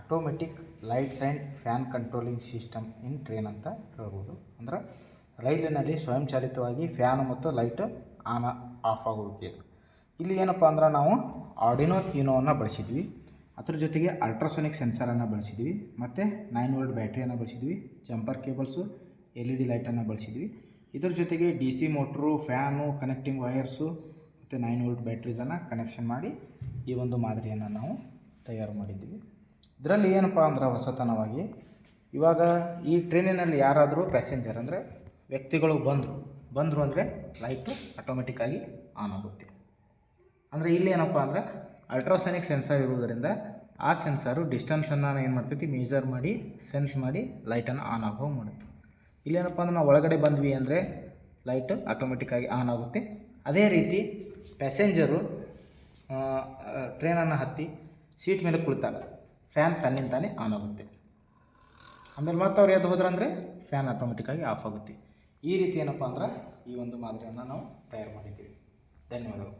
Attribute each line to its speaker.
Speaker 1: Automatic lights and fan controlling system in train ಅಂತ ಹೇಳ್ಬೋದು. ಅಂದ್ರೆ ರೈಲಿನಲ್ಲಿ ಸ್ವಯಂಚಾಲಿತವಾಗಿ ಫ್ಯಾನ್ ಮತ್ತು ಲೈಟ್ ಆನ್ ಆಫ್ ಆಗೋಕೆ. ಇಲ್ಲಿ ಏನಪ್ಪ ಅಂದ್ರೆ ನಾವು ಆರ್ಡಿನೋ ಯುನೋವನ್ನು ಬಳಸಿದ್ವಿ, ಅದ್ರ ಜೊತೆಗೆ ಅಲ್ಟ್ರಾಸೋನಿಕ್ ಸೆನ್ಸರನ್ನು ಬಳಸಿದ್ವಿ, ಮತ್ತು 9 ವೋಲ್ಟ್ ಬ್ಯಾಟ್ರಿಯನ್ನು ಬಳಸಿದ್ವಿ, ಜಂಪರ್ ಕೇಬಲ್ಸು, LED ಲೈಟನ್ನು ಬಳಸಿದ್ವಿ. ಇದ್ರ ಜೊತೆಗೆ DC motor, fan, connecting wires ಮತ್ತು 9 ವೋಲ್ಟ್ ಬ್ಯಾಟ್ರೀಸನ್ನು ಕನೆಕ್ಷನ್ ಮಾಡಿ ಈ ಒಂದು ಮಾದರಿಯನ್ನು ನಾವು ತಯಾರು ಮಾಡಿದ್ದೀವಿ. ಇದರಲ್ಲಿ ಏನಪ್ಪ ಅಂದ್ರೆ ಹೊಸತನವಾಗಿ ಇವಾಗ ಈ ಟ್ರೈನಿನಲ್ಲಿ ಯಾರಾದರೂ ಪ್ಯಾಸೆಂಜರ್ ಅಂದರೆ ವ್ಯಕ್ತಿಗಳು ಬಂದರು ಅಂದರೆ ಲೈಟು ಆಟೋಮೆಟಿಕ್ಕಾಗಿ ಆನ್ ಆಗುತ್ತೆ. ಅಂದರೆ ಇಲ್ಲಿ ಏನಪ್ಪ ಅಂದ್ರೆ ಅಲ್ಟ್ರಾಸೋನಿಕ್ ಸೆನ್ಸರ್ ಇರುವುದರಿಂದ ಆ ಸೆನ್ಸರು ಡಿಸ್ಟೆನ್ಸನ್ನು ಏನು ಮಾಡ್ತೈತಿ, ಮೆಜರ್ ಮಾಡಿ ಸೆನ್ಸ್ ಮಾಡಿ ಲೈಟನ್ನು ಆನ್ ಆಗೋ ಮಾಡುತ್ತೆ. ಇಲ್ಲೇನಪ್ಪ ಅಂದ್ರೆ ನಾವು ಒಳಗಡೆ ಬಂದ್ವಿ ಅಂದರೆ ಲೈಟು ಆಟೋಮೆಟಿಕ್ಕಾಗಿ ಆನ್ ಆಗುತ್ತೆ. ಅದೇ ರೀತಿ ಪ್ಯಾಸೆಂಜರು ಟ್ರೈನನ್ನು ಹತ್ತಿ ಸೀಟ್ ಮೇಲೆ ಕುಳಿತಾಗ ಫ್ಯಾನ್ ತನ್ನಿಂತಾನೇ ಆನ್ ಆಗುತ್ತೆ. ಆಮೇಲೆ ಮತ್ತೆ ಅವ್ರು ಎದ್ದು ಹೋದ್ರಂದರೆ ಫ್ಯಾನ್ ಆಟೋಮೆಟಿಕ್ಕಾಗಿ ಆಫ್ ಆಗುತ್ತೆ. ಈ ರೀತಿ ಏನಪ್ಪ ಅಂದ್ರೆ ಈ ಒಂದು ಮಾದರಿಯನ್ನು ನಾವು ತಯಾರು ಮಾಡಿದ್ದೀವಿ. ಧನ್ಯವಾದಗಳು.